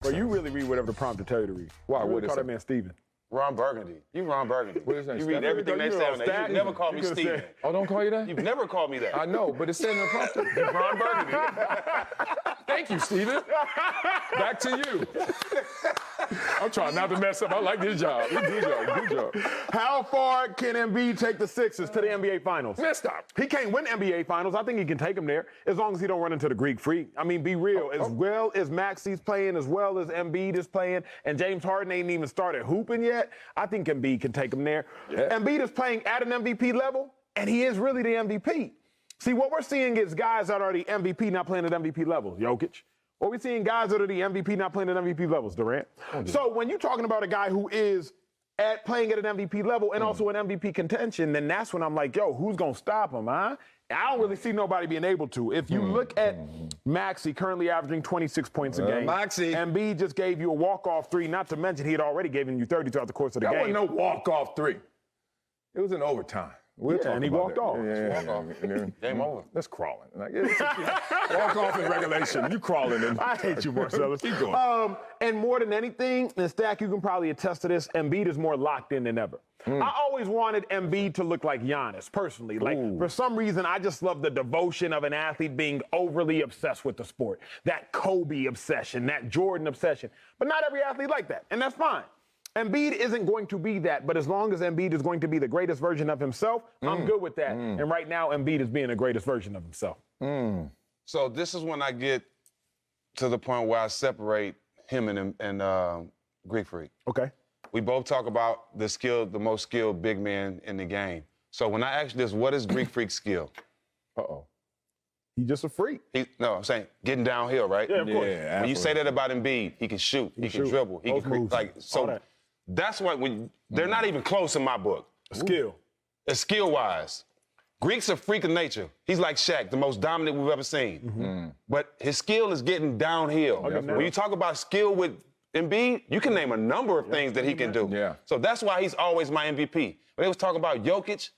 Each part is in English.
But you really read whatever the prompter tell you to read. Why? What What call is that it? man Steven? Ron Burgundy. You Ron Burgundy. What is that? You read everything they say on there. You never call me Steven. Oh, don't call you that? You've never called me that. I know, but it said in the prompter. Ron Burgundy. Thank you, Steven. Back to you. I'm trying not to mess up. I like this job. Good job. Good job. How far can Embiid take the Sixers to the NBA Finals? Man, stop. He can't win NBA Finals. I think he can take them there as long as he don't run into the Greek Freak. I mean, be real. As well as Maxi's playing, as well as Embiid is playing, and James Harden ain't even started hooping yet, I think Embiid can take them there. Yeah. Embiid is playing at an MVP level, and he is really the MVP. See, what we're seeing is guys that are the MVP not playing at MVP levels. Jokic. What we're seeing guys that are the MVP not playing at MVP levels. Durant. So when you're talking about a guy who is playing at an MVP level and also an MVP contention, then that's when I'm like, yo, who's going to stop him, huh? I don't really see nobody being able to. If you look at Maxey, currently averaging 26 points a game. Maxey. Embiid just gave you a walk-off three, not to mention he had already given you 30 throughout the course of the That game. wasn't no walk-off three. It was in overtime. We'll talk and he about walked that. off. Yeah. Game over. That's crawling. Like, walk off in regulation. You crawling in. I hate you, Marcellus. Keep going. And more than anything, and Stack, you can probably attest to this, Embiid is more locked in than ever. I always wanted Embiid to look like Giannis, personally. Like, for some reason, I just love the devotion of an athlete being overly obsessed with the sport. That Kobe obsession, that Jordan obsession. But not every athlete like that, and that's fine. Embiid isn't going to be that, but as long as Embiid is going to be the greatest version of himself, I'm good with that. And right now, Embiid is being the greatest version of himself. So this is when I get to the point where I separate him and Greek Freak. Okay. We both talk about the most skilled big man in the game. So when I ask this, what is Greek Freak's skill? Uh-oh. He's just a freak. No, I'm saying getting downhill, right? Yeah, of course. Yeah, When you say that about Embiid, he can shoot, he can shoot. dribble, he Both can create, moves. like All so. that. That's why they're not even close in my book. Skill. Skill-wise, Greek's a freak of nature. He's like Shaq, the most dominant we've ever seen. But his skill is getting downhill. When you talk about skill with Embiid, you can name a number of things that he can do. Yeah. So that's why he's always my MVP. When they was talking about Jokic,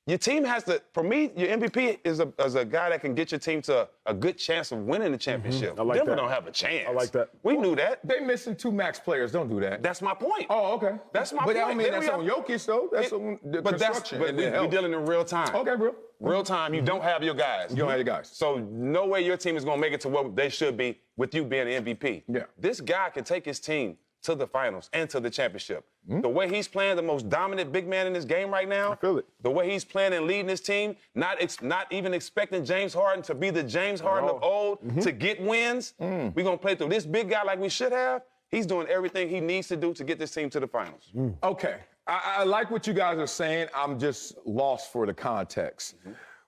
your team has to, for me, your MVP is a guy that can get your team to a good chance of winning the championship. I like Denver that. don't have a chance. I like that. We knew that. They missing two max players. Don't do that. That's my point. Oh, okay. That's my but point. I mean, Then that's we on have- Jokic, though. That's on the But construction. but and we're the help. dealing in real time. Okay, bro. Real time, you don't have your guys. You don't have your guys. So no way your team is going to make it to what they should be with you being the MVP. Yeah. This guy can take his team to the finals and to the championship. The way he's playing, the most dominant big man in this game right now. I feel it. The way he's playing and leading his team, not even expecting James Harden to be the James Harden of old to get wins. We're going to play through this big guy like we should have. He's doing everything he needs to do to get this team to the finals. Okay. I like what you guys are saying. I'm just lost for the context.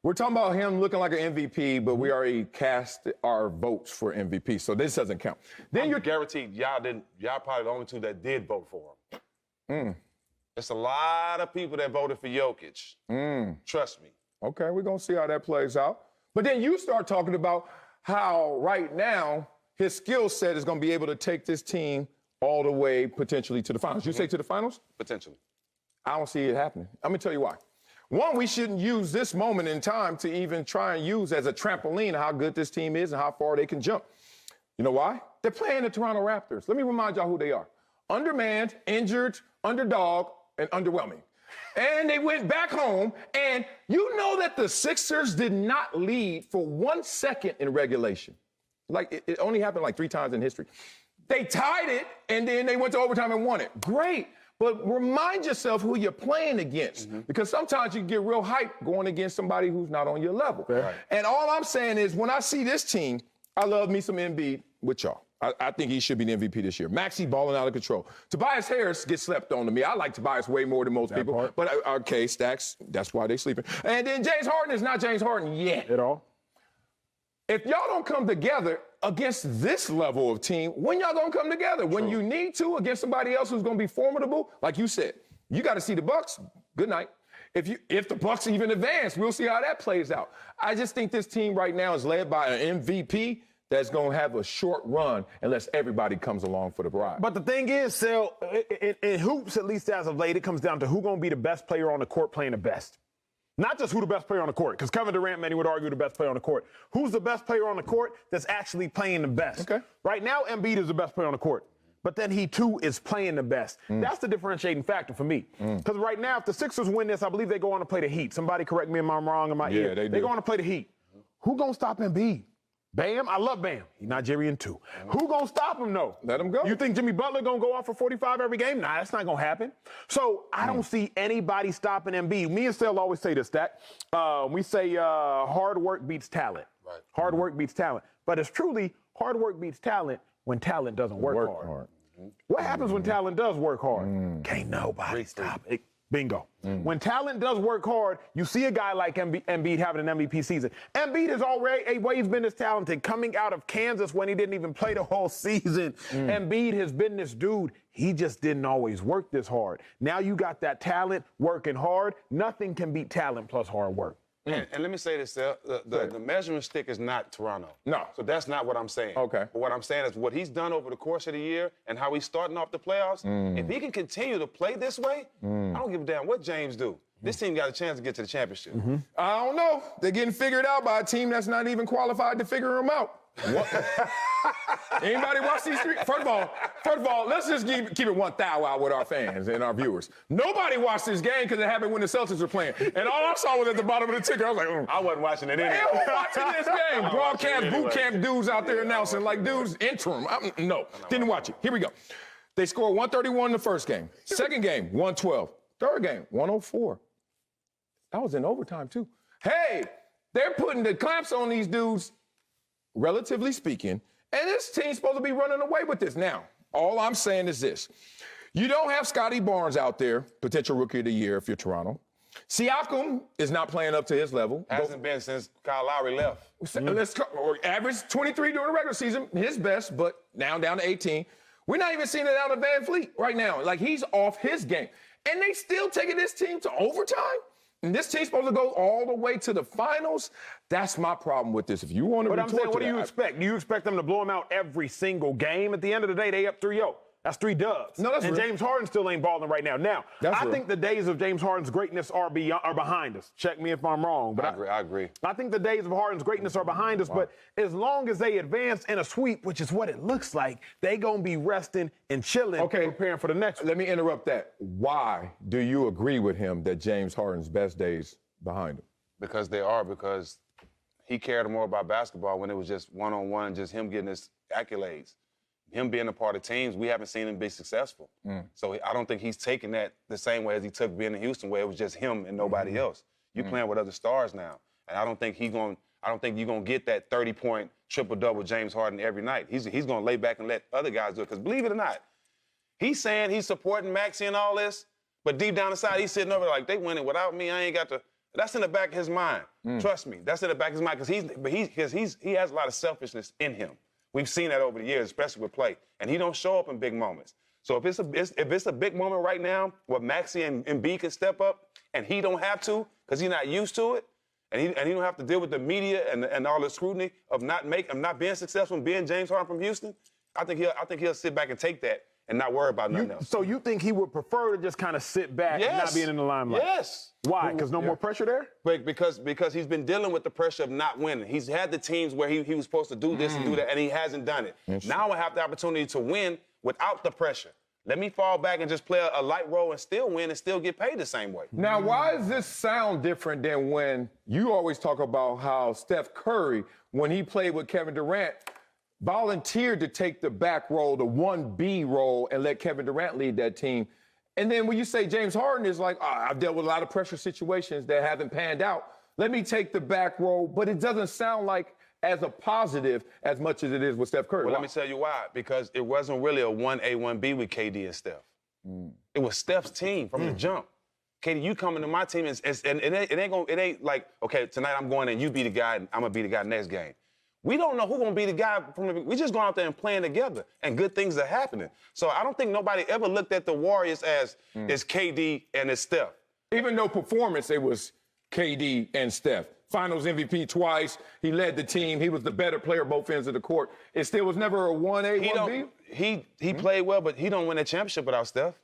We're talking about him looking like an MVP, but we already cast our votes for MVP, so this doesn't count. Then You're guaranteed y'all probably the only two that did vote for him. It's a lot of people that voted for Jokic. Trust me. Okay, we're going to see how that plays out. But then you start talking about how right now his skill set is going to be able to take this team all the way potentially to the finals. You say to the finals? Potentially. I don't see it happening. I'm going to tell you why. One, we shouldn't use this moment in time to even try and use as a trampoline how good this team is and how far they can jump. You know why? They're playing the Toronto Raptors. Let me remind y'all who they are. Undermanned, injured, underdog, and underwhelming. And they went back home, and you know that the Sixers did not lead for 1 second in regulation. Like, it only happened like 3 times in history. They tied it, and then they went to overtime and won it. Great. But remind yourself who you're playing against, because sometimes you get real hype going against somebody who's not on your level. Right. And all I'm saying is, when I see this team, I love me some Embiid with y'all. I think he should be the MVP this year. Maxey balling out of control. Tobias Harris gets slept on to me. I like Tobias way more than most people. part. But okay, Stacks, that's why they sleeping. And then James Harden is not James Harden yet. At all? If y'all don't come together against this level of team, when y'all gonna come together? When you need to against somebody else who's gonna be formidable, like you said, you got to see the Bucks. Good night. If the Bucks even advance, we'll see how that plays out. I just think this team right now is led by an MVP that's going to have a short run unless everybody comes along for the ride. But the thing is, Sel, in hoops, at least as of late, it comes down to who's going to be the best player on the court playing the best. Not just who the best player on the court, because Kevin Durant, many would argue, the best player on the court. Who's the best player on the court that's actually playing the best? Okay. Right now, Embiid is the best player on the court. But then he, too, is playing the best. That's the differentiating factor for me. Because right now, if the Sixers win this, I believe they go on to play the Heat. Somebody correct me if I'm wrong in my ear. They do. They go on to play the Heat. Who going to stop Embiid? Bam? I love Bam. He's Nigerian, too. Who going to stop him, though? Let him go. You think Jimmy Butler going to go off for 45 every game? Nah, that's not going to happen. So I don't see anybody stopping Embiid. Me and Sel always say this, Stack. We say hard work beats talent. Right. Hard work beats talent. But it's truly hard work beats talent when talent doesn't work hard. What happens when talent does work hard? Can't nobody stop it. Bingo. When talent does work hard, you see a guy like Embiid having an MVP season. Embiid has always been this talented. Coming out of Kansas when he didn't even play the whole season, Embiid has been this dude. He just didn't always work this hard. Now you got that talent working hard. Nothing can beat talent plus hard work. And let me say this, Sel. The measuring stick is not Toronto. No. So that's not what I'm saying. Okay. But what I'm saying is what he's done over the course of the year and how he's starting off the playoffs, if he can continue to play this way, I don't give a damn what James do. This team got a chance to get to the championship. I don't know. They're getting figured out by a team that's not even qualified to figure them out. Anybody watch these three? First of all, let's just keep it 1,000 with our fans and our viewers. Nobody watched this game because it happened when the Celtics were playing. And all I saw was at the bottom of the ticker. I was like, I wasn't watching it anyway. Hell, watching this game. Broadcast boot camp dudes out there announcing like dudes interim. No, didn't watch it. Here we go. They scored 131 in the first game. Second game, 112. Third game, 104. That was in overtime too. Hey, they're putting the clamps on these dudes, relatively speaking, and this team's supposed to be running away with this. Now, all I'm saying is this. You don't have Scotty Barnes out there, potential rookie of the year if you're Toronto. Siakam is not playing up to his level. Hasn't been since Kyle Lowry left. Let's go. Or average 23 during the regular season, his best, but now down to 18. We're not even seeing it out of Van Fleet right now. Like, he's off his game. And they still taking this team to overtime? And this team's supposed to go all the way to the finals? That's my problem with this. If you want to But I'm saying, what do you expect? Do you expect them to blow them out every single game? At the end of the day, they up 3-0. That's 3 dubs. No, that's and real. James Harden still ain't balling right now. Now, That's I real. think the days of James Harden's greatness are behind us. Check me if I'm wrong. But I agree. I think the days of Harden's greatness are behind us. Wow. But as long as they advance in a sweep, which is what it looks like, they going to be resting and chilling, preparing for the next one. Let me interrupt that. Why do you agree with him that James Harden's best days behind him? Because he cared more about basketball when it was just one-on-one, just him getting his accolades. Him being a part of teams, we haven't seen him be successful. So I don't think he's taking that the same way as he took being in Houston, where it was just him and nobody else. You're playing with other stars now. And I don't think you're gonna get that 30-point triple-double James Harden every night. He's gonna lay back and let other guys do it. Because believe it or not, he's saying he's supporting Maxey and all this, but deep down inside, he's sitting over like, they winning without me, I ain't got to. That's in the back of his mind. Trust me, that's in the back of his mind because he has a lot of selfishness in him. We've seen that over the years, especially with play, and he don't show up in big moments. So if it's a big moment right now where Maxey and Embiid can step up, and he don't have to because he's not used to it, and he don't have to deal with the media and all the scrutiny of not being successful and being James Harden from Houston, I think he'll sit back and take that and not worry about nothing else. So you think he would prefer to just kind of sit back and not being in the limelight? Yes. Why? Because no more pressure there? Because he's been dealing with the pressure of not winning. He's had the teams where he was supposed to do this and do that, and he hasn't done it. Now I have the opportunity to win without the pressure. Let me fall back and just play a light role and still win and still get paid the same way. Now, why does this sound different than when you always talk about how Steph Curry, when he played with Kevin Durant, volunteered to take the back role, the 1B role, and let Kevin Durant lead that team? And then when you say James Harden is like, I've dealt with a lot of pressure situations that haven't panned out, let me take the back role, but it doesn't sound like as a positive as much as it is with Steph Curry. Well, let me tell you why. Because it wasn't really a 1A, 1B with KD and Steph. It was Steph's team from the jump. KD, you coming to my team, and it ain't like, okay, tonight I'm going and you be the guy, and I'm going to be the guy next game. We don't know who's going to be the guy. We just going out there and playing together, and good things are happening. So I don't think nobody ever looked at the Warriors as it's KD and it's Steph. Even though performance, it was KD and Steph. Finals MVP twice. He led the team. He was the better player both ends of the court. It still was never a 1A, 1B? He played well, but he don't win a championship without Steph.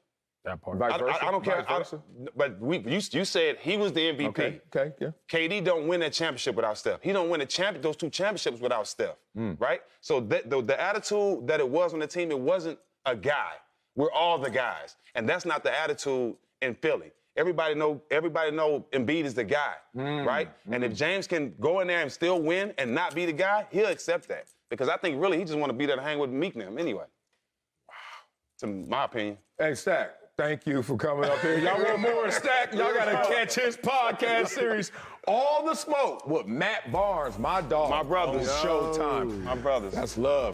That part. Vice versa? I don't care. Vice versa? But you said he was the MVP. Okay, yeah. KD don't win that championship without Steph. He don't win those 2 championships without Steph, right? So the attitude that it was on the team, it wasn't a guy. We're all the guys, and that's not the attitude in Philly. Everybody know Embiid is the guy, right? And if James can go in there and still win and not be the guy, he'll accept that because I think really he just want to be there to hang with Meek and him anyway. Wow, to my opinion. Hey, Stack. Thank you for coming up here. Y'all want more of Stack? Y'all got to catch his podcast series, All the Smoke, with Matt Barnes, my dog. My brothers. On Showtime. My brothers. That's love.